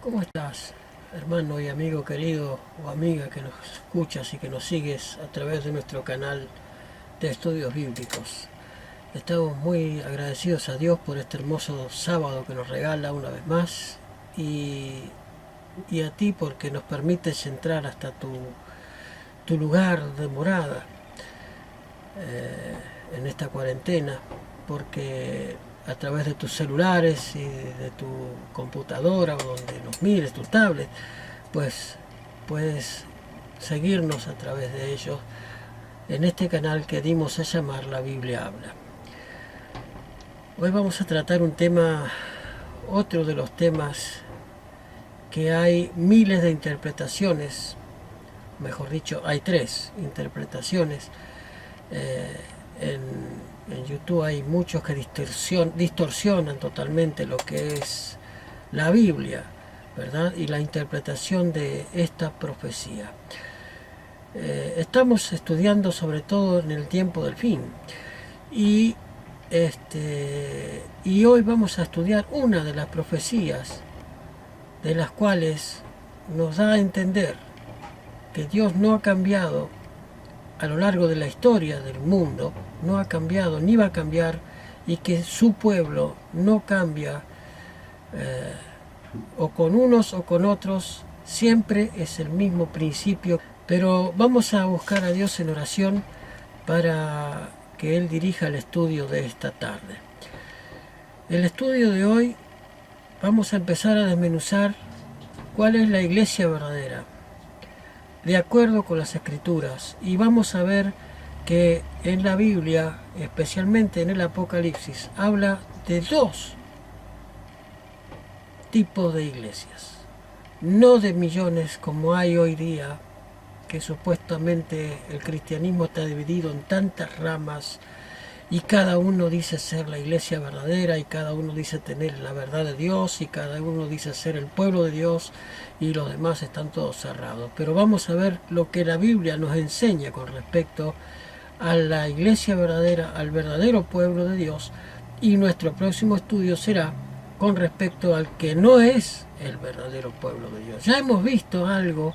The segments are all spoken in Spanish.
¿Cómo estás, hermano y amigo querido o amiga que nos escuchas y que nos sigues a través de nuestro canal de estudios bíblicos? Estamos muy agradecidos a Dios por este hermoso sábado que nos regala una vez más y a ti porque nos permites entrar hasta tu lugar de morada en esta cuarentena, porque a través de tus celulares y de tu computadora o donde nos mires, tu tablet, pues puedes seguirnos a través de ellos en este canal que dimos a llamar La Biblia Habla. Hoy vamos a tratar un tema, otro de los temas que hay miles de interpretaciones, mejor dicho, hay 3 interpretaciones. En YouTube hay muchos que distorsionan totalmente lo que es la Biblia, ¿verdad? Y la interpretación de esta profecía. Estamos estudiando sobre todo en el tiempo del fin y hoy vamos a estudiar una de las profecías de las cuales nos da a entender que Dios no ha cambiado a lo largo de la historia del mundo, no ha cambiado ni va a cambiar, y que su pueblo no cambia, o con unos o con otros, siempre es el mismo principio. Pero vamos a buscar a Dios en oración para que Él dirija el estudio de esta tarde. El estudio de hoy vamos a empezar a desmenuzar cuál es la iglesia verdadera, de acuerdo con las Escrituras, y vamos a ver que en la Biblia, especialmente en el Apocalipsis, habla de 2 tipos de iglesias, no de millones como hay hoy día, que supuestamente el cristianismo está dividido en tantas ramas y cada uno dice ser la iglesia verdadera y cada uno dice tener la verdad de Dios y cada uno dice ser el pueblo de Dios y los demás están todos cerrados. Pero vamos a ver lo que la Biblia nos enseña con respecto a la iglesia verdadera, al verdadero pueblo de Dios, y nuestro próximo estudio será con respecto al que no es el verdadero pueblo de Dios. Ya hemos visto algo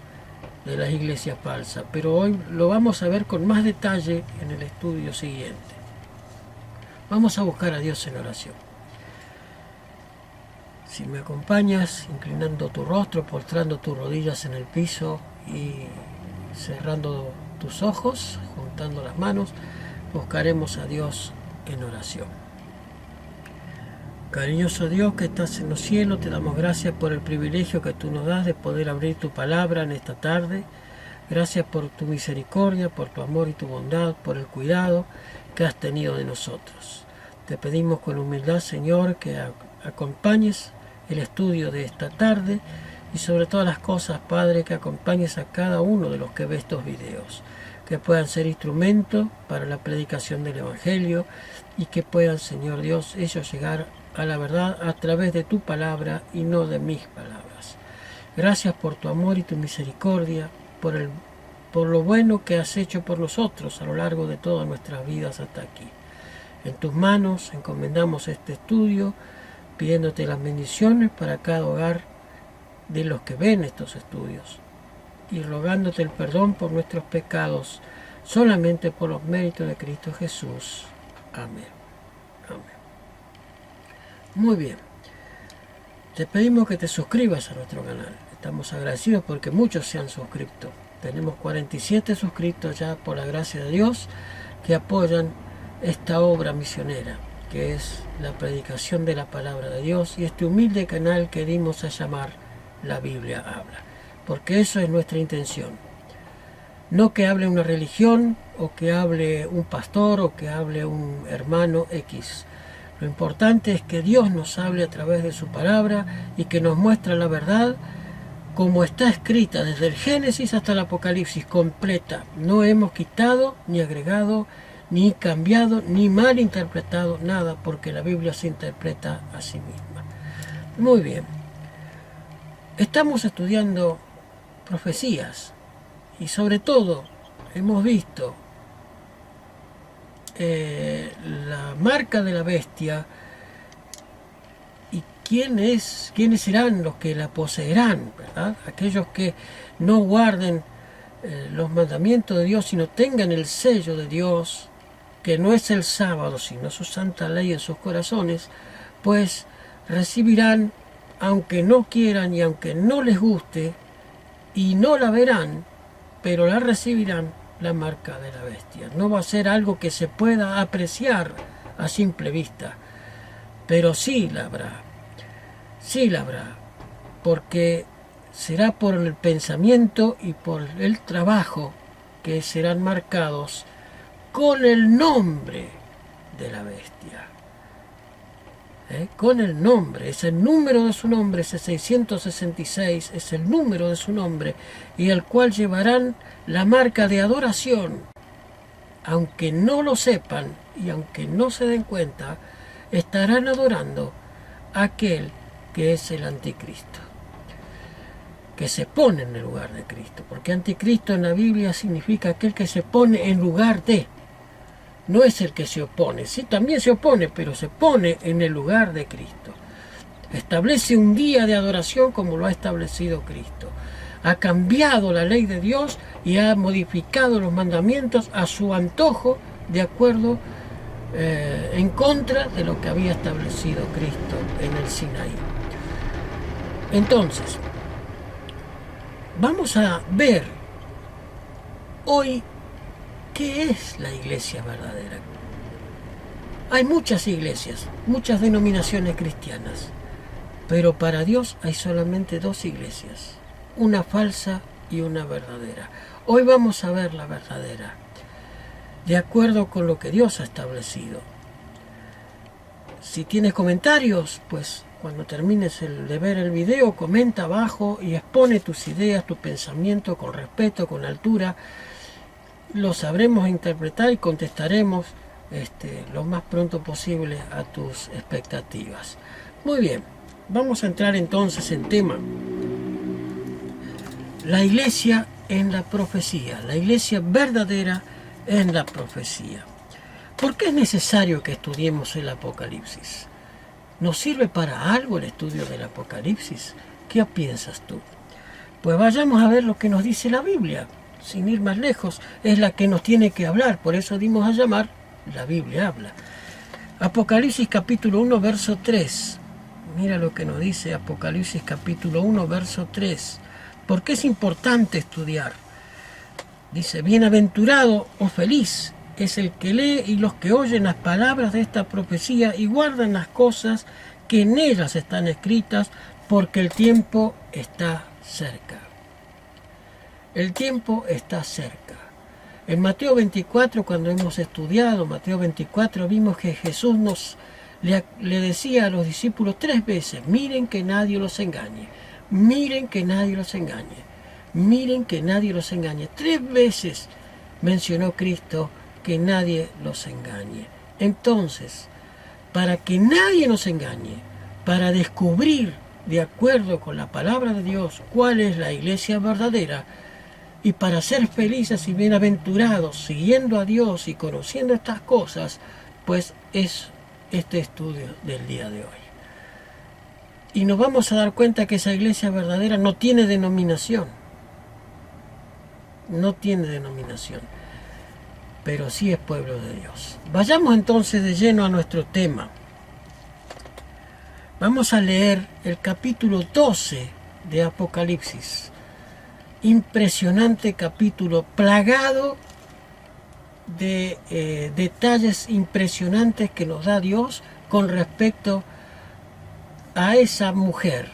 de las iglesias falsas, pero hoy lo vamos a ver con más detalle en el estudio siguiente. Vamos a buscar a Dios en oración. Si me acompañas, inclinando tu rostro, postrando tus rodillas en el piso y cerrando tus ojos, juntando las manos, buscaremos a Dios en oración. Cariñoso Dios que estás en los cielos, te damos gracias por el privilegio que tú nos das de poder abrir tu palabra en esta tarde. Gracias por tu misericordia, por tu amor y tu bondad, por el cuidado que has tenido de nosotros. Te pedimos con humildad, Señor, que acompañes el estudio de esta tarde y sobre todas las cosas, Padre, que acompañes a cada uno de los que ve estos videos, que puedan ser instrumentos para la predicación del Evangelio y que puedan, Señor Dios, ellos llegar a la verdad a través de tu palabra y no de mis palabras. Gracias por tu amor y tu misericordia, por lo bueno que has hecho por nosotros a lo largo de todas nuestras vidas hasta aquí. En tus manos encomendamos este estudio, pidiéndote las bendiciones para cada hogar de los que ven estos estudios y rogándote el perdón por nuestros pecados, solamente por los méritos de Cristo Jesús. Amén. Amén. Muy bien. Te pedimos que te suscribas a nuestro canal. Estamos agradecidos porque muchos se han suscrito. Tenemos 47 suscritos ya, por la gracia de Dios, que apoyan esta obra misionera, que es la predicación de la palabra de Dios y este humilde canal que dimos a llamar La Biblia Habla, porque eso es nuestra intención. No que hable una religión o que hable un pastor o que hable un hermano X. Lo importante es que Dios nos hable a través de su palabra y que nos muestra la verdad como está escrita desde el Génesis hasta el Apocalipsis, completa. No hemos quitado ni agregado ni cambiado, ni mal interpretado nada, porque la Biblia se interpreta a sí misma. Muy bien. Estamos estudiando profecías y sobre todo hemos visto la marca de la bestia y ¿quiénes serán los que la poseerán? ¿Verdad? Aquellos que no guarden los mandamientos de Dios, sino tengan el sello de Dios, que no es el sábado, sino su santa ley en sus corazones, pues recibirán, aunque no quieran y aunque no les guste, y no la verán, pero la recibirán, la marca de la bestia. No va a ser algo que se pueda apreciar a simple vista, pero sí la habrá, porque será por el pensamiento y por el trabajo que serán marcados con el nombre de la bestia. Con el nombre, es el número de su nombre, ese 666 es el número de su nombre, y el cual llevarán la marca de adoración, aunque no lo sepan y aunque no se den cuenta, estarán adorando a aquel que es el anticristo, que se pone en el lugar de Cristo, porque anticristo en la Biblia significa aquel que se pone en lugar de. No es el que se opone, sí, también se opone, pero se pone en el lugar de Cristo. Establece un día de adoración como lo ha establecido Cristo. Ha cambiado la ley de Dios y ha modificado los mandamientos a su antojo, de acuerdo, en contra de lo que había establecido Cristo en el Sinaí. Entonces, vamos a ver hoy ¿qué es la iglesia verdadera? Hay muchas iglesias, muchas denominaciones cristianas, pero para Dios hay solamente dos iglesias, una falsa y una verdadera. Hoy vamos a ver la verdadera, de acuerdo con lo que Dios ha establecido. Si tienes comentarios, pues cuando termines de ver el video, comenta abajo y expone tus ideas, tu pensamiento con respeto, con altura. Lo sabremos interpretar y contestaremos lo más pronto posible a tus expectativas. Muy bien, vamos a entrar entonces en tema. La iglesia en la profecía, la iglesia verdadera en la profecía. ¿Por qué es necesario que estudiemos el Apocalipsis? ¿Nos sirve para algo el estudio del Apocalipsis? ¿Qué piensas tú? Pues vayamos a ver lo que nos dice la Biblia. Sin ir más lejos, es la que nos tiene que hablar, por eso dimos a llamar La Biblia Habla. Apocalipsis capítulo 1, verso 3. Mira lo que nos dice Apocalipsis capítulo 1, verso 3. ¿Por qué es importante estudiar? Dice, bienaventurado o feliz es el que lee y los que oyen las palabras de esta profecía y guardan las cosas que en ellas están escritas, porque el tiempo está cerca. El tiempo está cerca. En Mateo 24, cuando hemos estudiado Mateo 24, vimos que Jesús le decía a los discípulos 3 veces, miren que nadie los engañe, miren que nadie los engañe, miren que nadie los engañe. 3 veces mencionó Cristo que nadie los engañe. Entonces, para que nadie nos engañe, para descubrir, de acuerdo con la palabra de Dios, cuál es la iglesia verdadera, y para ser felices y bienaventurados, siguiendo a Dios y conociendo estas cosas, pues es este estudio del día de hoy. Y nos vamos a dar cuenta que esa iglesia verdadera no tiene denominación. No tiene denominación, pero sí es pueblo de Dios. Vayamos entonces de lleno a nuestro tema. Vamos a leer el capítulo 12 de Apocalipsis. Impresionante capítulo, plagado de detalles impresionantes que nos da Dios con respecto a esa mujer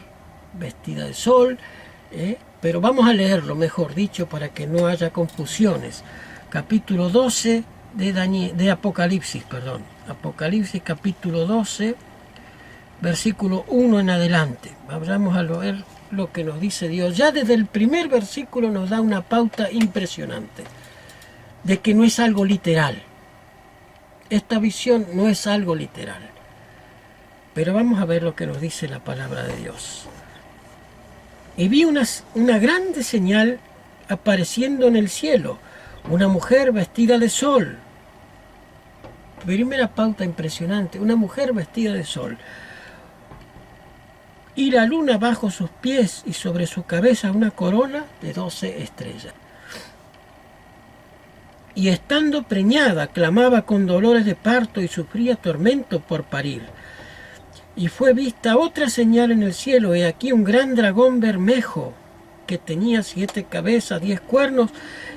vestida de sol, pero vamos a leerlo, mejor dicho, para que no haya confusiones. Capítulo 12 de Apocalipsis, perdón. Apocalipsis capítulo 12, versículo 1 en adelante. Vamos a leer lo que nos dice Dios. Ya desde el primer versículo nos da una pauta impresionante de que no es algo literal. Esta visión no es algo literal. Pero vamos a ver lo que nos dice la palabra de Dios. Y vi una grande señal apareciendo en el cielo, una mujer vestida de sol. Primera pauta impresionante, una mujer vestida de sol. y la luna bajo sus pies, y sobre su cabeza una corona de 12 estrellas. Y estando preñada, clamaba con dolores de parto y sufría tormento por parir. Y fue vista otra señal en el cielo, y aquí un gran dragón bermejo, que tenía 7 cabezas, 10 cuernos,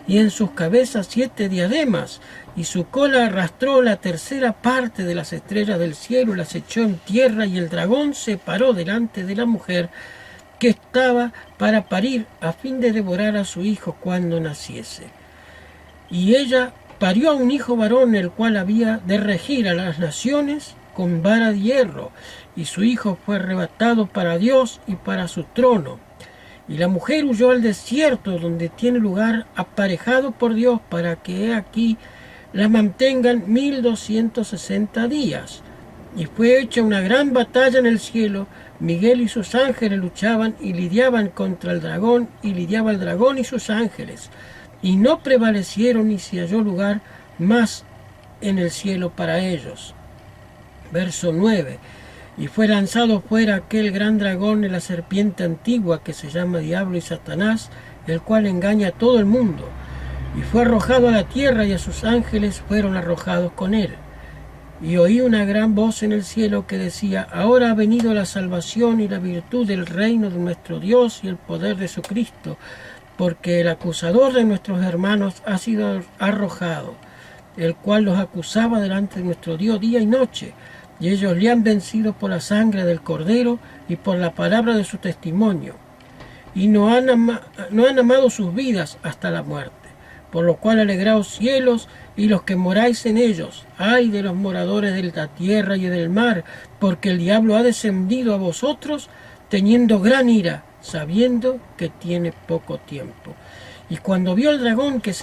y en sus cabezas 7 diademas, y su cola arrastró la tercera parte de las estrellas del cielo, y las echó en tierra, y el dragón se paró delante de la mujer que estaba para parir, a fin de devorar a su hijo cuando naciese. Y ella parió a un hijo varón, el cual había de regir a las naciones con vara de hierro, y su hijo fue arrebatado para Dios y para su trono. Y la mujer huyó al desierto, donde tiene lugar aparejado por Dios, para que aquí la mantengan 1260 días. Y fue hecha una gran batalla en el cielo. Miguel y sus ángeles luchaban y lidiaban contra el dragón, y lidiaba el dragón y sus ángeles. Y no prevalecieron, ni se halló lugar más en el cielo para ellos. Verso 9. Y fue lanzado fuera aquel gran dragón de la serpiente antigua, que se llama Diablo y Satanás, el cual engaña a todo el mundo. Y fue arrojado a la tierra, y a sus ángeles fueron arrojados con él. Y oí una gran voz en el cielo que decía: ahora ha venido la salvación y la virtud del reino de nuestro Dios y el poder de su Cristo, porque el acusador de nuestros hermanos ha sido arrojado, el cual los acusaba delante de nuestro Dios día y noche. Y ellos le han vencido por la sangre del Cordero y por la palabra de su testimonio. Y no han amado sus vidas hasta la muerte. Por lo cual alegraos cielos y los que moráis en ellos. Ay de los moradores de la tierra y del mar, porque el diablo ha descendido a vosotros teniendo gran ira, sabiendo que tiene poco tiempo. Y cuando vio el dragón que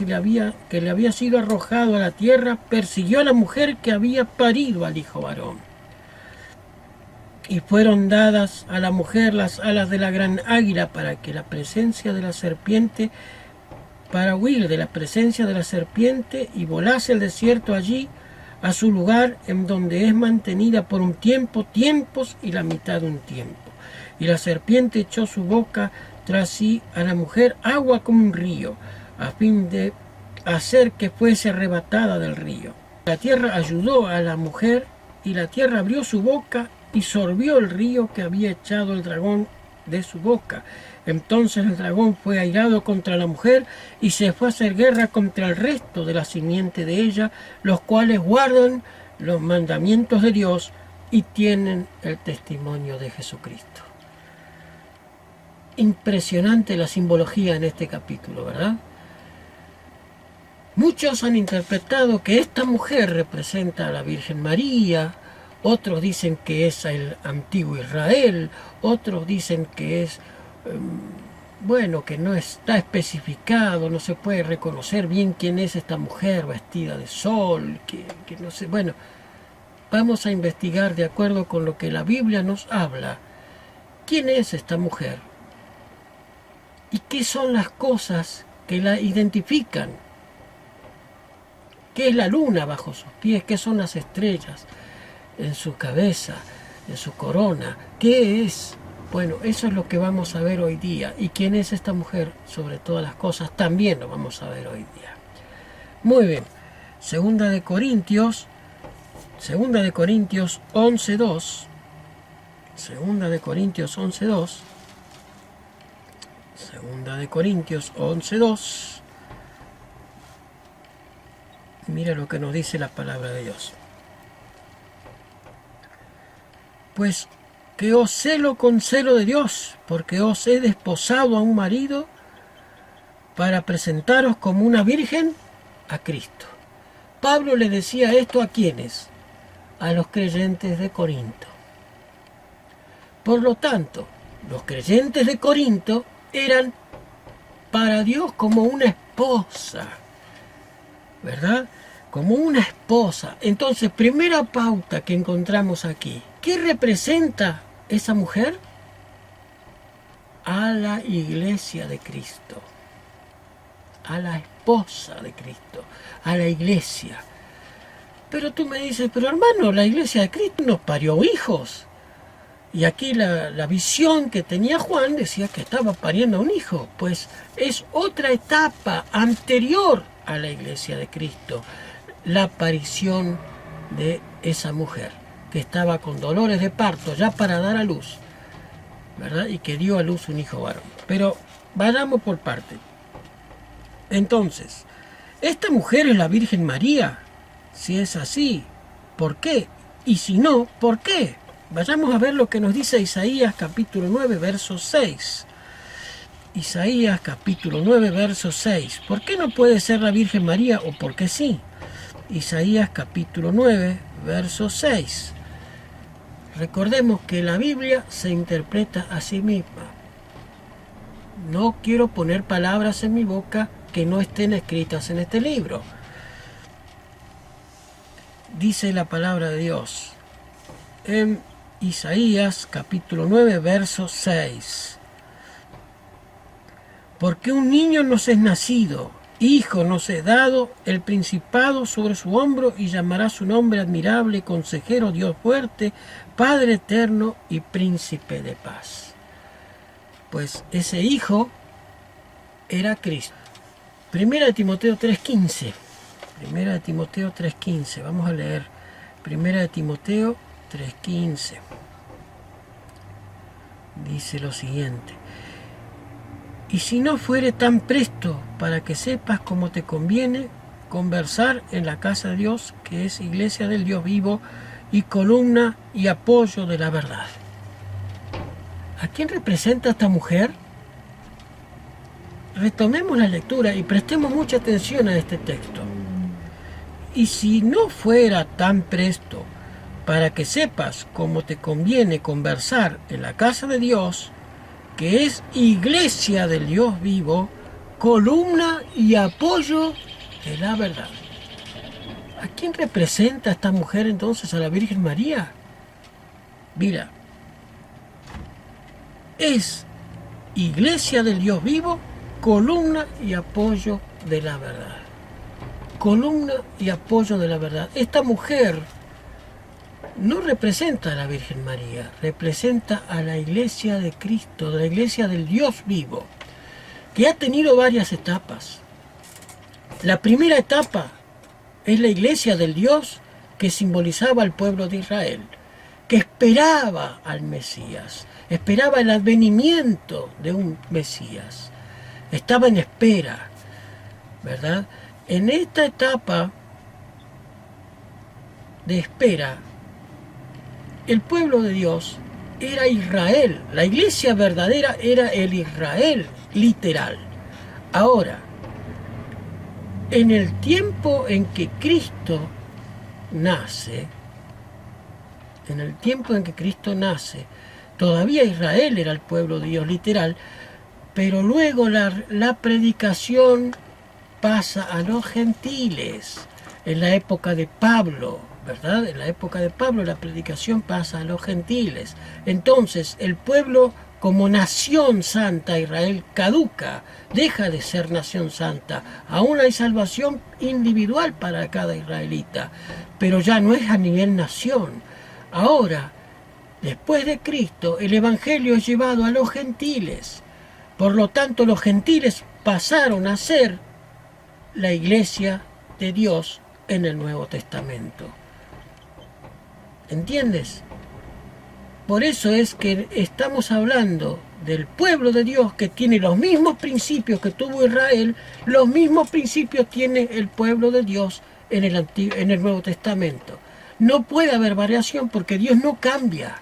le había sido arrojado a la tierra, persiguió a la mujer que había parido al hijo varón. Y fueron dadas a la mujer las alas de la gran águila, para huir de la presencia de la serpiente, y volase el desierto allí, a su lugar, en donde es mantenida por un tiempo, tiempos y la mitad de un tiempo. Y la serpiente echó su boca tras sí a la mujer agua como un río, a fin de hacer que fuese arrebatada del río. La tierra ayudó a la mujer, y la tierra abrió su boca y sorbió el río que había echado el dragón de su boca. Entonces el dragón fue airado contra la mujer, y se fue a hacer guerra contra el resto de la simiente de ella, los cuales guardan los mandamientos de Dios y tienen el testimonio de Jesucristo. Impresionante la simbología en este capítulo, ¿verdad? Muchos han interpretado que esta mujer representa a la Virgen María, otros dicen que es el antiguo Israel, otros dicen que es, que no está especificado, no se puede reconocer bien quién es esta mujer vestida de sol, que no sé. Bueno, vamos a investigar de acuerdo con lo que la Biblia nos habla. ¿Quién es esta mujer? ¿Y qué son las cosas que la identifican? ¿Qué es la luna bajo sus pies? ¿Qué son las estrellas en su cabeza, en su corona? ¿Qué es? Bueno, eso es lo que vamos a ver hoy día. ¿Y quién es esta mujer? Sobre todas las cosas, también lo vamos a ver hoy día. Muy bien. Segunda de Corintios 11:2. Segunda de Corintios 11:2. Segunda de Corintios 11:2. Mira lo que nos dice la palabra de Dios. Pues que os celo con celo de Dios, porque os he desposado a un marido para presentaros como una virgen a Cristo. Pablo le decía esto ¿a quiénes? A los creyentes de Corinto. Por lo tanto, los creyentes de Corinto eran para Dios como una esposa, ¿verdad? Como una esposa. Entonces, primera pauta que encontramos aquí. ¿Qué representa esa mujer? A la iglesia de Cristo. A la esposa de Cristo. A la iglesia. Pero tú me dices, pero hermano, la iglesia de Cristo nos parió hijos. Y aquí la visión que tenía Juan decía que estaba pariendo un hijo, pues es otra etapa anterior a la iglesia de Cristo, la aparición de esa mujer que estaba con dolores de parto ya para dar a luz, ¿verdad? Y que dio a luz un hijo varón. Pero vayamos por parte. Entonces, esta mujer es la Virgen María. Si es así, ¿por qué? Y si no, ¿por qué? Vayamos a ver lo que nos dice Isaías capítulo 9, verso 6. Isaías capítulo 9, verso 6. ¿Por qué no puede ser la Virgen María o por qué sí? Isaías capítulo 9, verso 6. Recordemos que la Biblia se interpreta a sí misma. No quiero poner palabras en mi boca que no estén escritas en este libro. Dice la palabra de Dios en Isaías capítulo 9, verso 6. Porque un niño nos es nacido, hijo nos es dado, el principado sobre su hombro, y llamará su nombre admirable, consejero, Dios fuerte, Padre eterno y príncipe de paz. Pues ese hijo era Cristo. Primera de Timoteo 3:15. Primera de Timoteo 3:15. Vamos a leer Primera de Timoteo 3:15. Dice lo siguiente: y si no fuere tan presto para que sepas cómo te conviene conversar en la casa de Dios, que es iglesia del Dios vivo y columna y apoyo de la verdad. ¿A quién representa esta mujer? Retomemos la lectura y prestemos mucha atención a este texto. Y si no fuera tan presto para que sepas cómo te conviene conversar en la casa de Dios, que es iglesia del Dios vivo, columna y apoyo de la verdad. ¿A quién representa esta mujer entonces? ¿A la Virgen María? Mira, es iglesia del Dios vivo, columna y apoyo de la verdad. Columna y apoyo de la verdad. Esta mujer no representa a la Virgen María, representa a la iglesia de Cristo, de la iglesia del Dios vivo, que ha tenido varias etapas. La primera etapa es la iglesia del Dios que simbolizaba al pueblo de Israel, que esperaba al Mesías, esperaba el advenimiento de un Mesías, estaba en espera, ¿verdad? En esta etapa de espera, el pueblo de Dios era Israel, la iglesia verdadera era el Israel literal. Ahora, en el tiempo en que Cristo nace, todavía Israel era el pueblo de Dios literal, pero luego la predicación pasa a los gentiles. En la época de Pablo, ¿verdad? En la época de Pablo la predicación pasa a los gentiles. Entonces el pueblo como nación santa, Israel, caduca, deja de ser nación santa. Aún hay salvación individual para cada israelita, pero ya no es a nivel nación. Ahora, después de Cristo, el evangelio es llevado a los gentiles. Por lo tanto, los gentiles pasaron a ser la iglesia de Dios en el Nuevo Testamento. ¿Entiendes? Por eso es que estamos hablando del pueblo de Dios que tiene los mismos principios que tuvo Israel, los mismos principios tiene el pueblo de Dios en el Nuevo Testamento. No puede haber variación porque Dios no cambia.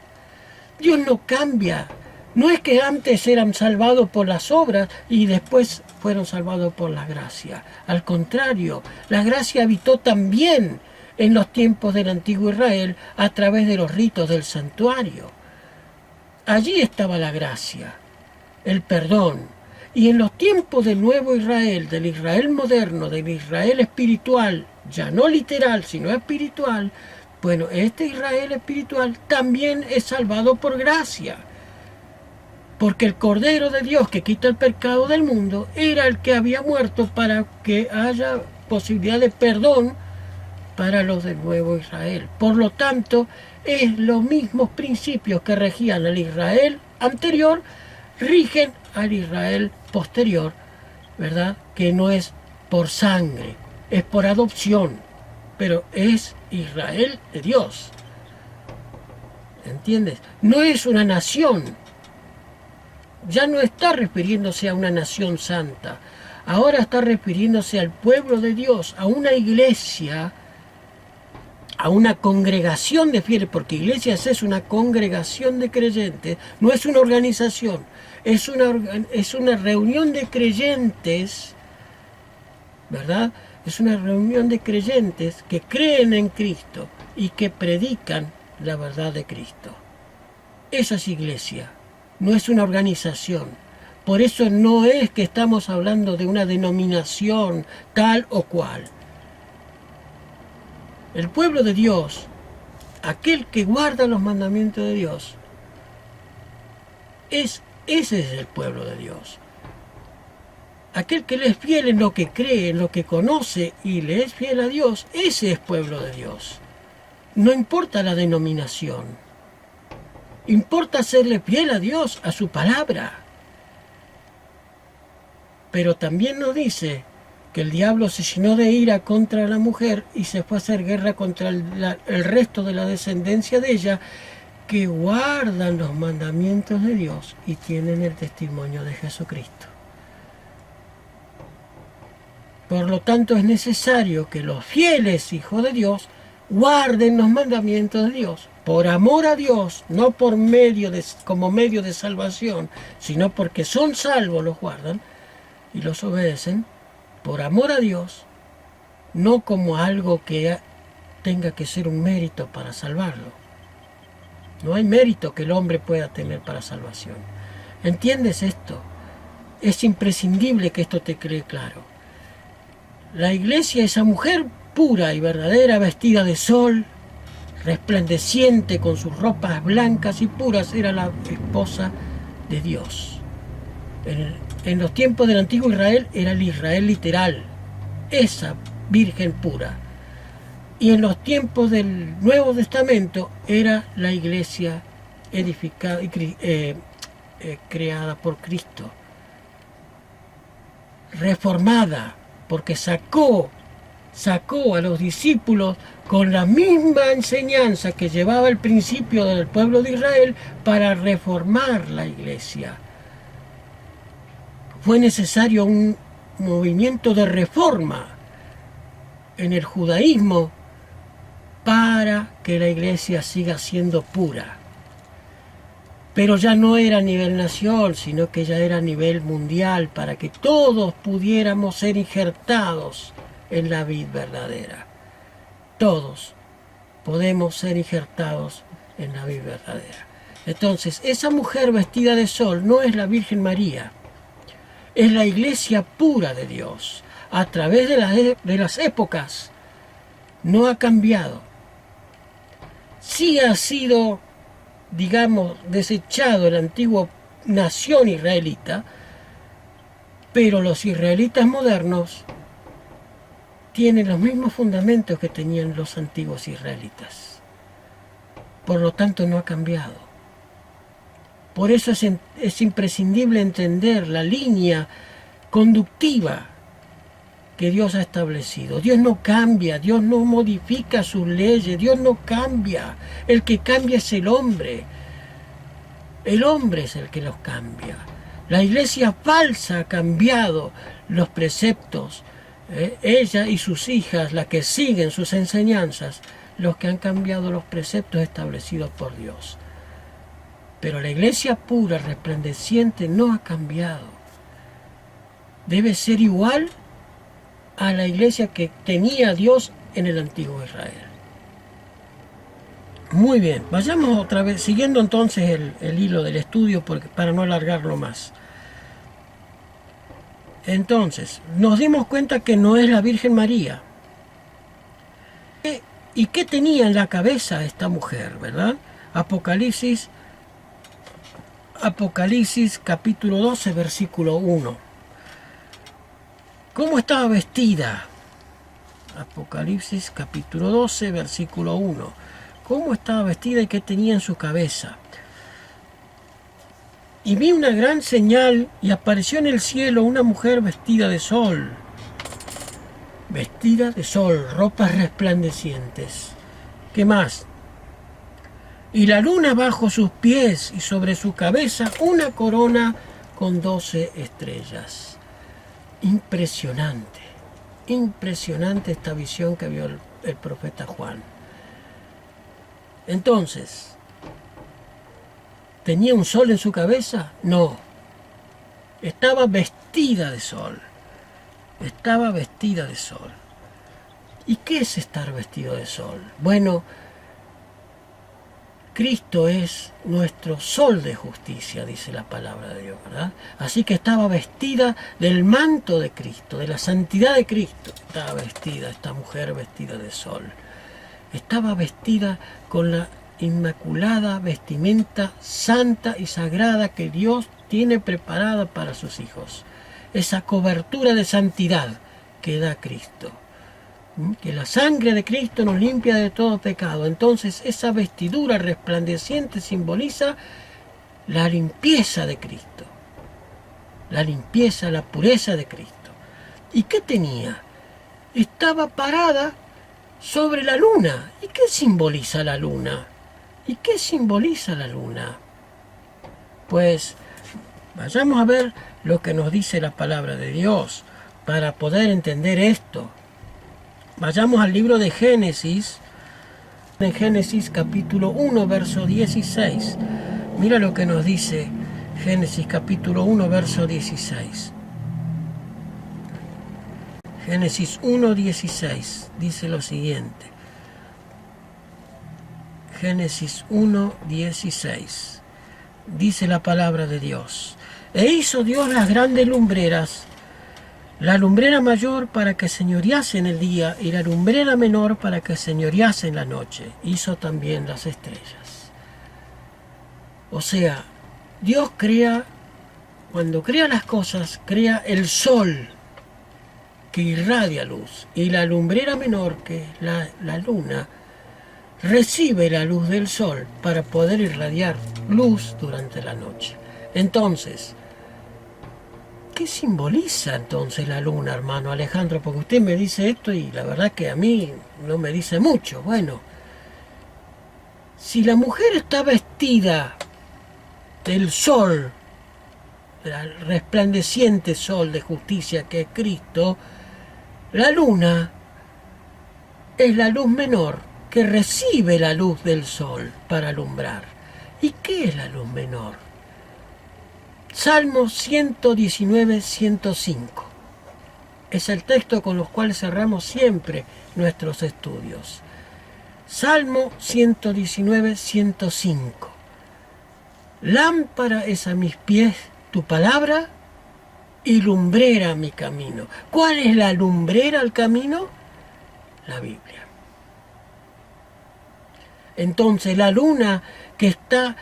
Dios no cambia. No es que antes eran salvados por las obras y después fueron salvados por la gracia. Al contrario, la gracia habitó también en los tiempos del antiguo Israel a través de los ritos del santuario. Allí estaba la gracia, el perdón. Y en los tiempos del nuevo Israel, del Israel moderno, del Israel espiritual, ya no literal, sino espiritual, bueno, este Israel espiritual también es salvado por gracia. Porque el Cordero de Dios que quita el pecado del mundo era el que había muerto para que haya posibilidad de perdón para los del nuevo Israel. Por lo tanto, es los mismos principios que regían al Israel anterior, rigen al Israel posterior, ¿verdad? Que no es por sangre, es por adopción, pero es Israel de Dios. ¿Entiendes? No es una nación. Ya no está refiriéndose a una nación santa. Ahora está refiriéndose al pueblo de Dios, a una iglesia, a una congregación de fieles, porque iglesias es una congregación de creyentes, no es una organización, es una reunión de creyentes, ¿verdad? Es una reunión de creyentes que creen en Cristo y que predican la verdad de Cristo. Esa es iglesia, no es una organización. Por eso no es que estamos hablando de una denominación tal o cual. El pueblo de Dios, aquel que guarda los mandamientos de Dios, ese es el pueblo de Dios. Aquel que le es fiel en lo que cree, en lo que conoce y le es fiel a Dios, ese es pueblo de Dios. No importa la denominación, importa serle fiel a Dios, a su palabra. Pero también nos dice que el diablo se llenó de ira contra la mujer y se fue a hacer guerra contra el resto de la descendencia de ella, que guardan los mandamientos de Dios y tienen el testimonio de Jesucristo. Por lo tanto, es necesario que los fieles hijos de Dios guarden los mandamientos de Dios, por amor a Dios, no como medio de salvación, sino porque son salvos los guardan y los obedecen, por amor a Dios, no como algo que tenga que ser un mérito para salvarlo. No hay mérito que el hombre pueda tener para salvación. ¿Entiendes esto? Es imprescindible que esto te quede claro. La iglesia, esa mujer pura y verdadera, vestida de sol, resplandeciente con sus ropas blancas y puras, era la esposa de Dios. En los tiempos del antiguo Israel era el Israel literal, esa virgen pura. Y en los tiempos del Nuevo Testamento era la iglesia edificada y creada por Cristo, reformada, porque sacó a los discípulos con la misma enseñanza que llevaba el principio del pueblo de Israel para reformar la iglesia. Fue necesario un movimiento de reforma en el judaísmo para que la iglesia siga siendo pura. Pero ya no era a nivel nación, sino que ya era a nivel mundial, para que todos pudiéramos ser injertados en la vid verdadera. Todos podemos ser injertados en la vid verdadera. Entonces, esa mujer vestida de sol no es la Virgen María, es la iglesia pura de Dios. A través de las épocas no ha cambiado. Sí ha sido, digamos, desechado la antigua nación israelita, pero los israelitas modernos tienen los mismos fundamentos que tenían los antiguos israelitas. Por lo tanto, no ha cambiado. Por eso es imprescindible entender la línea conductiva que Dios ha establecido. Dios no cambia, Dios no modifica sus leyes, Dios no cambia. El que cambia es el hombre. El hombre es el que los cambia. La iglesia falsa ha cambiado los preceptos. Ella y sus hijas, las que siguen sus enseñanzas, los que han cambiado los preceptos establecidos por Dios. Pero la iglesia pura, resplandeciente, no ha cambiado. Debe ser igual a la iglesia que tenía Dios en el antiguo Israel. Muy bien, vayamos otra vez, siguiendo entonces el hilo del estudio para no alargarlo más. Entonces, nos dimos cuenta que no es la Virgen María. ¿Y qué tenía en la cabeza esta mujer, verdad? Apocalipsis capítulo 12, versículo 1. ¿Cómo estaba vestida? Apocalipsis capítulo 12, versículo 1. cómo estaba vestida y qué tenía en su cabeza. Y vi una gran señal y apareció en el cielo una mujer vestida de sol. Vestida de sol, ropas resplandecientes. ¿Qué más? Y la luna bajo sus pies y sobre su cabeza una corona con 12 estrellas. Impresionante, impresionante esta visión que vio el profeta Juan. Entonces, ¿tenía un sol en su cabeza? No. Estaba vestida de sol. Estaba vestida de sol. ¿Y qué es estar vestido de sol? Bueno, Cristo es nuestro sol de justicia, dice la palabra de Dios, ¿verdad? Así que estaba vestida del manto de Cristo, de la santidad de Cristo. Estaba vestida, esta mujer vestida de sol. Estaba vestida con la inmaculada vestimenta santa y sagrada que Dios tiene preparada para sus hijos. Esa cobertura de santidad que da Cristo. Que la sangre de Cristo nos limpia de todo pecado. Entonces esa vestidura resplandeciente simboliza la limpieza de Cristo. La limpieza, la pureza de Cristo. ¿Y qué tenía? Estaba parada sobre la luna. ¿Y qué simboliza la luna? ¿Y qué simboliza la luna? Pues vayamos a ver lo que nos dice la palabra de Dios para poder entender esto. Vayamos al libro de Génesis, en Génesis capítulo 1, verso 16. Mira lo que nos dice Génesis capítulo 1, verso 16. Génesis 1, 16 dice lo siguiente. Génesis 1, 16. Dice la palabra de Dios. E hizo Dios las grandes lumbreras, la lumbrera mayor para que señorease en el día y la lumbrera menor para que señorease en la noche. Hizo también las estrellas. O sea, Dios crea, cuando crea las cosas, crea el sol que irradia luz. Y la lumbrera menor, que es la luna, recibe la luz del sol para poder irradiar luz durante la noche. Entonces, ¿qué simboliza entonces la luna, hermano Alejandro? Porque usted me dice esto y la verdad que a mí no me dice mucho. Bueno, si la mujer está vestida del sol, del resplandeciente sol de justicia que es Cristo, la luna es la luz menor que recibe la luz del sol para alumbrar. ¿Y qué es la luz menor? Salmo 119, 105. Es el texto con los cuales cerramos siempre nuestros estudios. Salmo 119, 105. Lámpara es a mis pies tu palabra y lumbrera mi camino. ¿Cuál es la lumbrera al camino? La Biblia. Entonces la luna que está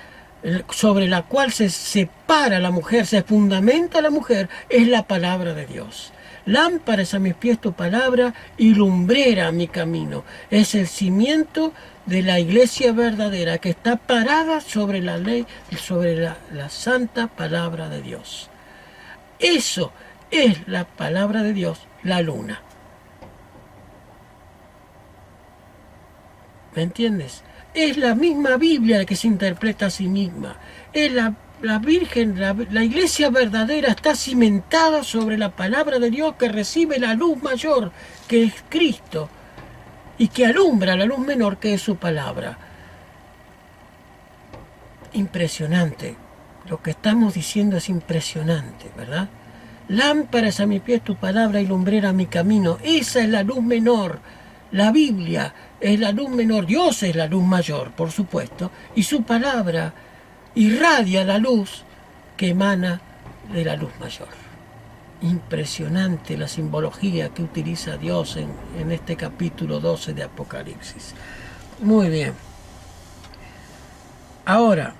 sobre la cual se separa la mujer, se fundamenta la mujer, es la palabra de Dios. Lámpara es a mis pies tu palabra y lumbrera mi camino. Es el cimiento de la iglesia verdadera que está parada sobre la ley, sobre la santa palabra de Dios. Eso es la palabra de Dios, la luna. ¿Me entiendes? Es la misma Biblia la que se interpreta a sí misma. Es la Virgen, la iglesia verdadera está cimentada sobre la palabra de Dios que recibe la luz mayor, que es Cristo, y que alumbra la luz menor, que es su palabra. Impresionante. Lo que estamos diciendo es impresionante, ¿verdad? Lámpara es a mi pie tu palabra y lumbrera mi camino. Esa es la luz menor. La Biblia es la luz menor, Dios es la luz mayor, por supuesto, y su palabra irradia la luz que emana de la luz mayor. Impresionante la simbología que utiliza Dios en este capítulo 12 de Apocalipsis. Muy bien. Ahora,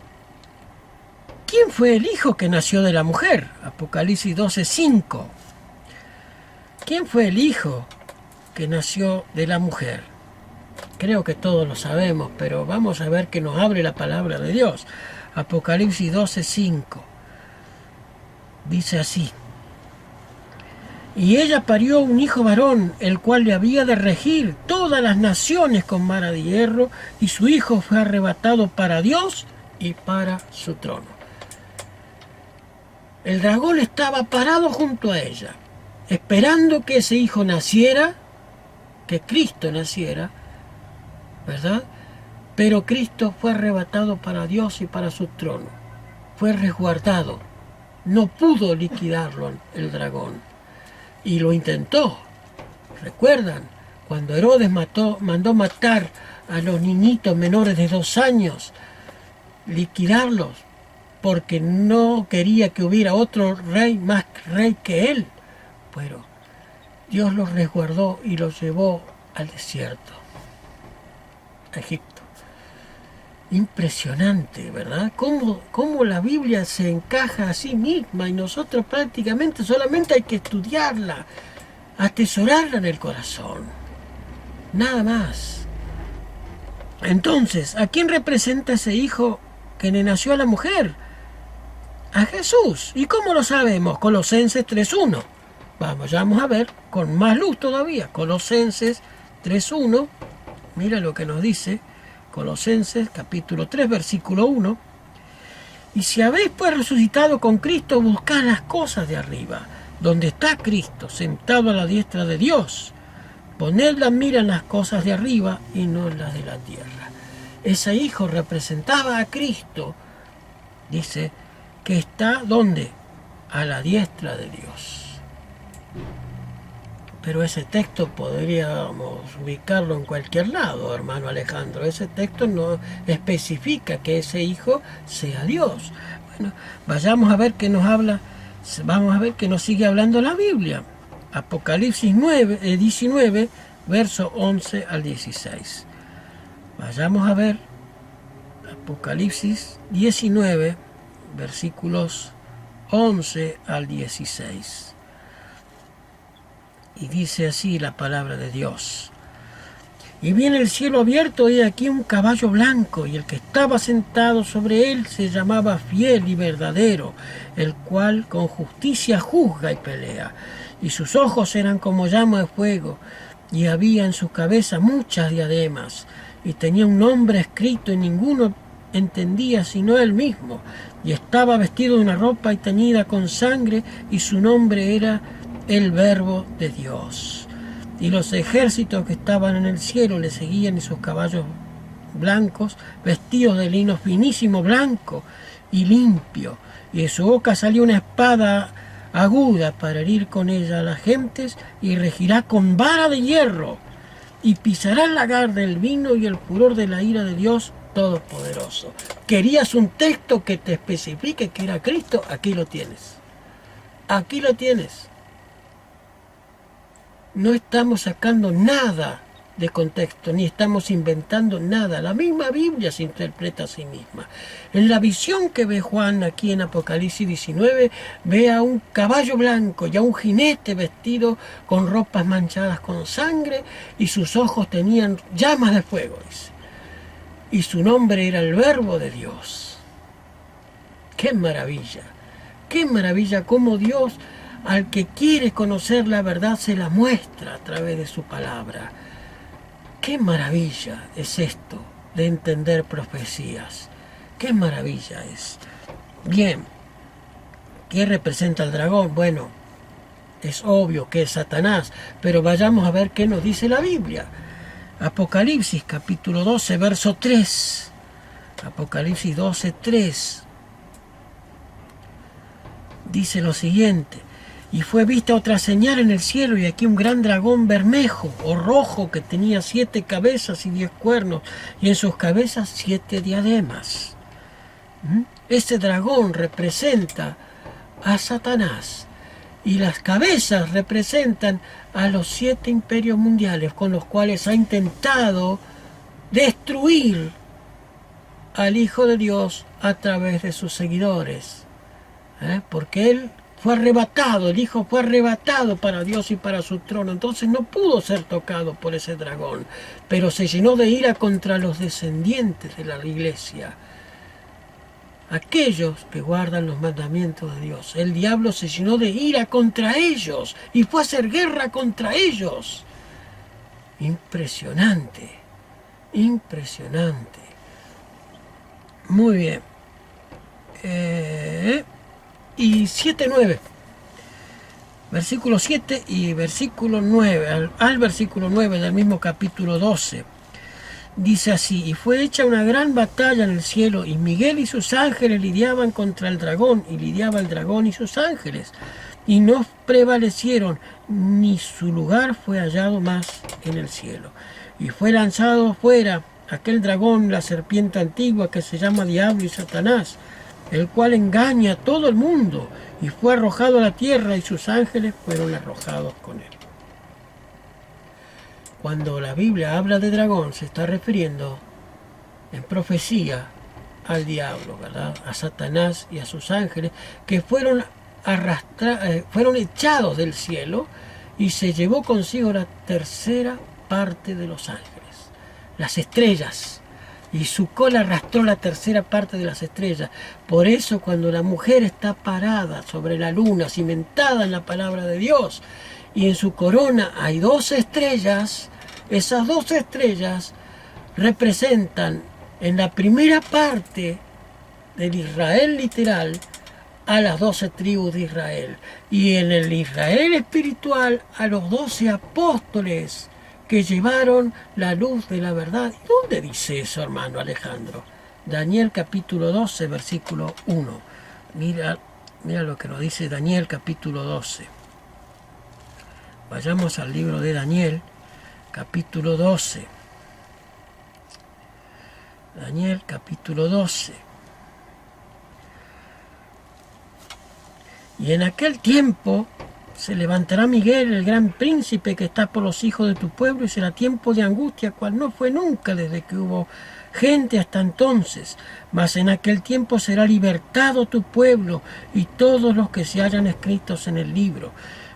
¿quién fue el hijo que nació de la mujer? Apocalipsis 12:5. ¿Quién fue el hijo que nació de la mujer? creo que todos lo sabemos, pero vamos a ver que nos abre la palabra de Dios. Apocalipsis 12:5. Dice así: y ella parió un hijo varón, el cual le había de regir todas las naciones con vara de hierro, y su hijo fue arrebatado para Dios y para su trono. El dragón estaba parado junto a ella, esperando que ese hijo naciera, que Cristo naciera, ¿verdad? Pero Cristo fue arrebatado para Dios y para su trono. Fue resguardado. No pudo liquidarlo el dragón. Y lo intentó. ¿Recuerdan? Cuando Herodes mandó matar a los niñitos menores de 2 años, liquidarlos, porque no quería que hubiera otro rey más rey que él. Pero Dios los resguardó y los llevó al desierto, a Egipto. Impresionante, ¿verdad? Cómo la Biblia se encaja a sí misma y nosotros prácticamente solamente hay que estudiarla, atesorarla en el corazón. Nada más. Entonces, ¿a quién representa ese hijo que le nació a la mujer? A Jesús. ¿Y cómo lo sabemos? Colosenses 3:1. Vamos a ver con más luz todavía. Colosenses 3:1. Mira lo que nos dice. Colosenses capítulo 3, versículo 1. Y si habéis pues resucitado con Cristo, buscad las cosas de arriba, donde está Cristo, sentado a la diestra de Dios. Poned la mira en las cosas de arriba y no en las de la tierra. Ese hijo representaba a Cristo, dice, que está, ¿dónde? A la diestra de Dios. Pero ese texto podríamos ubicarlo en cualquier lado, hermano Alejandro. Ese texto no especifica que ese hijo sea Dios. Bueno, vayamos a ver qué nos habla, vamos a ver qué nos sigue hablando la Biblia. Apocalipsis 19, verso 11 al 16. Vayamos a ver Apocalipsis 19, versículos 11 al 16. Y dice así la palabra de Dios: y viene el cielo abierto, y aquí un caballo blanco, y el que estaba sentado sobre él se llamaba Fiel y Verdadero, el cual con justicia juzga y pelea. Y sus ojos eran como llama de fuego, y había en su cabeza muchas diademas, y tenía un nombre escrito, y ninguno entendía sino él mismo. Y estaba vestido de una ropa y teñida con sangre, y su nombre era el Verbo de Dios. Y los ejércitos que estaban en el cielo le seguían, y sus caballos blancos, vestidos de lino finísimo, blanco y limpio. Y de su boca salió una espada aguda para herir con ella a las gentes, y regirá con vara de hierro, y pisará el lagar del vino y el furor de la ira de Dios Todopoderoso. ¿Querías un texto que te especifique que era Cristo? Aquí lo tienes. Aquí lo tienes. No estamos sacando nada de contexto, ni estamos inventando nada. La misma Biblia se interpreta a sí misma. En la visión que ve Juan aquí en Apocalipsis 19, ve a un caballo blanco y a un jinete vestido con ropas manchadas con sangre, y sus ojos tenían llamas de fuego, dice. Y su nombre era el Verbo de Dios. ¡Qué maravilla! ¡Qué maravilla cómo Dios, al que quiere conocer la verdad, se la muestra a través de su palabra! ¡Qué maravilla es esto de entender profecías! ¡Qué maravilla es! Bien, ¿qué representa el dragón? Bueno, es obvio que es Satanás, pero vayamos a ver qué nos dice la Biblia. Apocalipsis capítulo 12, verso 3. Apocalipsis 12, 3. Dice lo siguiente: y fue vista otra señal en el cielo, y aquí un gran dragón bermejo o rojo, que tenía 7 cabezas y 10 cuernos, y en sus cabezas 7 diademas. Ese dragón representa a Satanás, y las cabezas representan a los 7 imperios mundiales con los cuales ha intentado destruir al Hijo de Dios a través de sus seguidores. Porque él fue arrebatado, el Hijo fue arrebatado para Dios y para su trono. Entonces no pudo ser tocado por ese dragón, pero se llenó de ira contra los descendientes de la iglesia, aquellos que guardan los mandamientos de Dios. El diablo se llenó de ira contra ellos y fue a hacer guerra contra ellos. Impresionante, impresionante. Muy bien. Y 7-9. Versículo 7 y versículo 9. Al versículo 9 del mismo capítulo 12. Dice así: y fue hecha una gran batalla en el cielo, y Miguel y sus ángeles lidiaban contra el dragón, y lidiaba el dragón y sus ángeles, y no prevalecieron, ni su lugar fue hallado más en el cielo. Y fue lanzado fuera aquel dragón, la serpiente antigua, que se llama Diablo y Satanás, el cual engaña a todo el mundo, y fue arrojado a la tierra, y sus ángeles fueron arrojados con él. Cuando la Biblia habla de dragón, se está refiriendo en profecía al diablo, ¿verdad? A Satanás y a sus ángeles, que fueron echados del cielo, y se llevó consigo la tercera parte de los ángeles, las estrellas, y su cola arrastró la tercera parte de las estrellas. Por eso, cuando la mujer está parada sobre la luna, cimentada en la palabra de Dios, y en su corona hay 12 estrellas, esas 12 estrellas representan en la primera parte del Israel literal a las 12 tribus de Israel, y en el Israel espiritual a los 12 apóstoles que llevaron la luz de la verdad. ¿Y dónde dice eso, hermano Alejandro? Daniel capítulo 12, versículo 1. Mira lo que nos dice Daniel capítulo 12. Vayamos al libro de Daniel capítulo 12. Daniel capítulo 12. Y en aquel tiempo se levantará Miguel, el gran príncipe que está por los hijos de tu pueblo, y será tiempo de angustia, cual no fue nunca desde que hubo gente hasta entonces. Mas en aquel tiempo será libertado tu pueblo y todos los que se hayan escritos en el libro.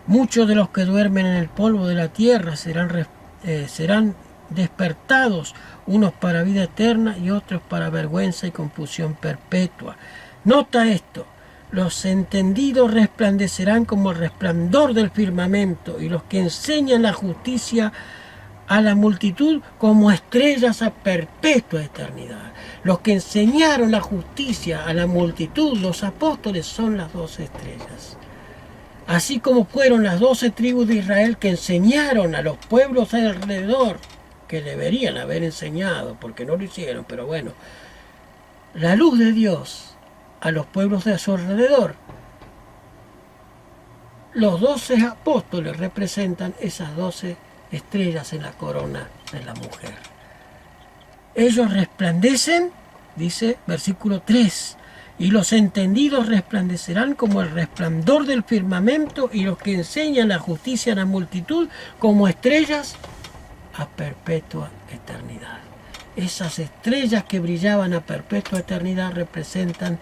Muchos de los que duermen en el polvo de la tierra serán despertados, unos para vida eterna y otros para vergüenza y confusión perpetua. Nota esto: los entendidos resplandecerán como el resplandor del firmamento, y los que enseñan la justicia a la multitud como estrellas a perpetua eternidad. Los que enseñaron la justicia a la multitud, los apóstoles, son las 12 estrellas. Así como fueron las 12 tribus de Israel que enseñaron a los pueblos alrededor, que deberían haber enseñado, porque no lo hicieron, pero bueno, la luz de Dios a los pueblos de su alrededor. Los 12 apóstoles representan esas 12 estrellas en la corona de la mujer. Ellos resplandecen, dice versículo 3, y los entendidos resplandecerán como el resplandor del firmamento, y los que enseñan la justicia a la multitud como estrellas a perpetua eternidad. Esas estrellas que brillaban a perpetua eternidad representan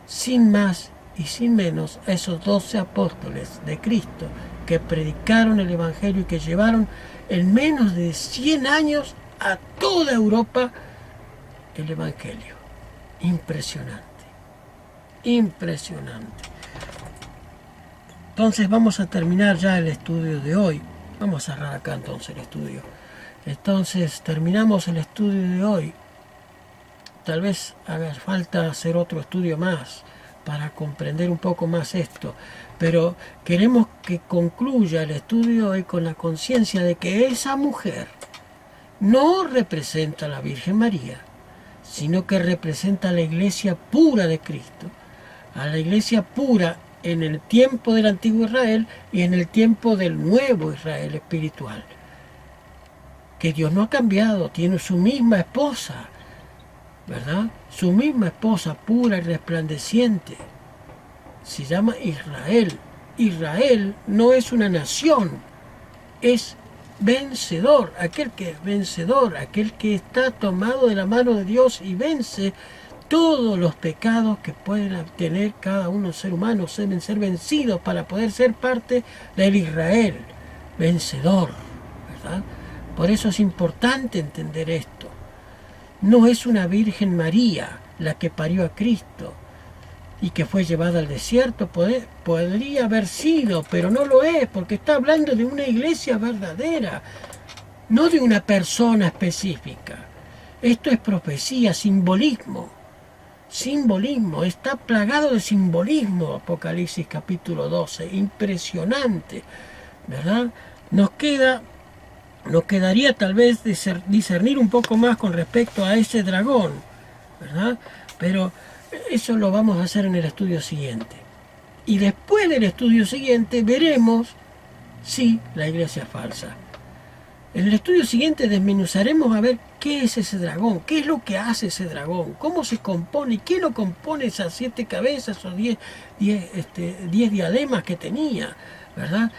sin más y sin menos a esos 12 apóstoles de Cristo que predicaron el Evangelio y que llevaron en menos de 100 años a toda Europa el Evangelio. Impresionante, impresionante. Entonces vamos a terminar ya el estudio de hoy. Vamos a cerrar acá entonces el estudio. Entonces terminamos el estudio de hoy. Tal vez haga falta hacer otro estudio más para comprender un poco más esto, pero queremos que concluya el estudio hoy con la conciencia de que esa mujer no representa a la Virgen María, sino que representa a la iglesia pura de Cristo, a la iglesia pura en el tiempo del antiguo Israel y en el tiempo del nuevo Israel espiritual. Que Dios no ha cambiado, tiene su misma esposa, ¿verdad? Su misma esposa pura y resplandeciente. Se llama Israel. Israel no es una nación, es vencedor. Aquel que es vencedor, aquel que está tomado de la mano de Dios y vence todos los pecados que pueden tener cada uno ser humano deben ser vencidos para poder ser parte del Israel vencedor, ¿verdad? Por eso es importante entender esto. No es una Virgen María la que parió a Cristo y que fue llevada al desierto. Podría haber sido, pero no lo es, porque está hablando de una iglesia verdadera, no de una persona específica. Esto es profecía, simbolismo. Simbolismo, está plagado de simbolismo, Apocalipsis capítulo 12, impresionante, ¿verdad? Nos quedaría tal vez discernir un poco más con respecto a ese dragón, ¿verdad? Pero eso lo vamos a hacer en el estudio siguiente. Y después del estudio siguiente veremos si la iglesia es falsa. En el estudio siguiente desmenuzaremos a ver qué es ese dragón, qué es lo que hace ese dragón, cómo se compone, qué lo compone esas 7 cabezas o 10 diademas que tenía, ¿verdad?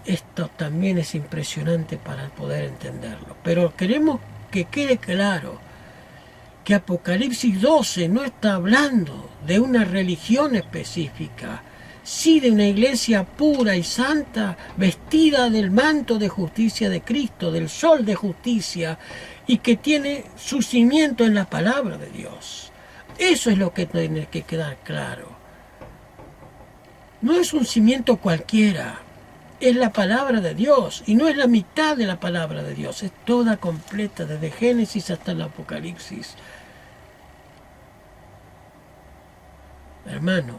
Esto también es impresionante para poder entenderlo. Pero queremos que quede claro que Apocalipsis 12 no está hablando de una religión específica, sí de una iglesia pura y santa, vestida del manto de justicia de Cristo, del sol de justicia, y que tiene su cimiento en la palabra de Dios. Eso es lo que tiene que quedar claro. No es un cimiento cualquiera, es la palabra de Dios, y no es la mitad de la palabra de Dios, es toda completa, desde Génesis hasta el Apocalipsis. Hermano,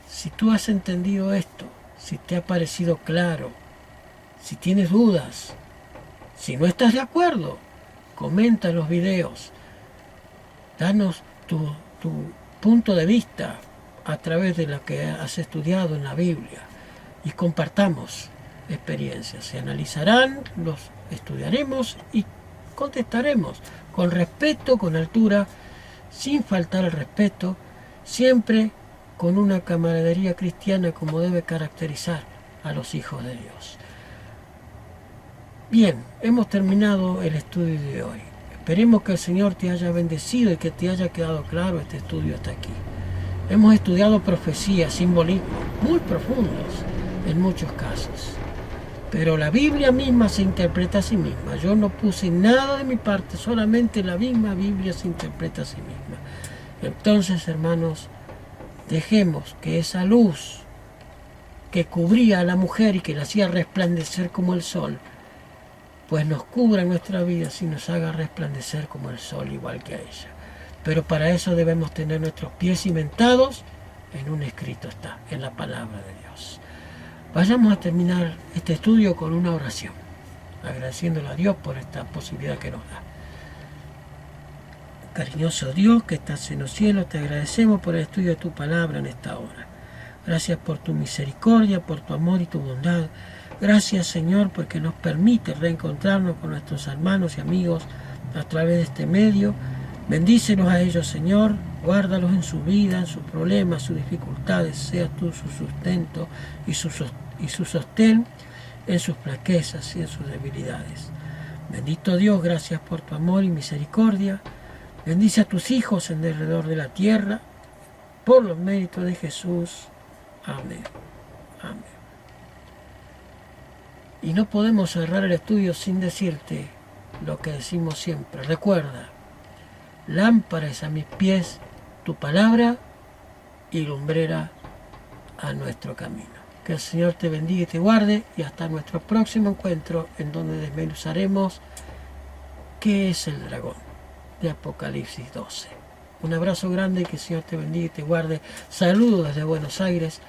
si tú has entendido esto, si te ha parecido claro, si tienes dudas, si no estás de acuerdo, comenta los videos, danos tu punto de vista a través de lo que has estudiado en la Biblia y compartamos experiencias. Se analizarán, los estudiaremos y contestaremos con respeto, con altura, sin faltar al respeto, siempre con una camaradería cristiana como debe caracterizar a los hijos de Dios. Bien, hemos terminado el estudio de hoy. Esperemos que el Señor te haya bendecido y que te haya quedado claro este estudio hasta aquí. Hemos estudiado profecías, simbolismos muy profundos en muchos casos. Pero la Biblia misma se interpreta a sí misma. Yo no puse nada de mi parte, solamente la misma Biblia se interpreta a sí misma. Entonces, hermanos, dejemos que esa luz que cubría a la mujer y que la hacía resplandecer como el sol, pues nos cubra nuestra vida y nos haga resplandecer como el sol igual que a ella. Pero para eso debemos tener nuestros pies cimentados en un escrito está, en la palabra de Dios. Vayamos a terminar este estudio con una oración, agradeciéndole a Dios por esta posibilidad que nos da. Cariñoso Dios que estás en los cielos, te agradecemos por el estudio de tu palabra en esta hora. Gracias por tu misericordia, por tu amor y tu bondad. Gracias, Señor, porque nos permite reencontrarnos con nuestros hermanos y amigos a través de este medio. Bendícenos a ellos, Señor. Guárdalos en su vida, en sus problemas, sus dificultades. Sea tú su sustento y su sostén en sus flaquezas y en sus debilidades. Bendito Dios, gracias por tu amor y misericordia. Bendice a tus hijos en alrededor de la tierra, por los méritos de Jesús. Amén. Amén. Y no podemos cerrar el estudio sin decirte lo que decimos siempre. Recuerda, lámpara es a mis pies tu palabra y lumbrera a nuestro camino. Que el Señor te bendiga y te guarde, y hasta nuestro próximo encuentro, en donde desmenuzaremos qué es el dragón de Apocalipsis 12. Un abrazo grande y que el Señor te bendiga y te guarde. Saludos desde Buenos Aires.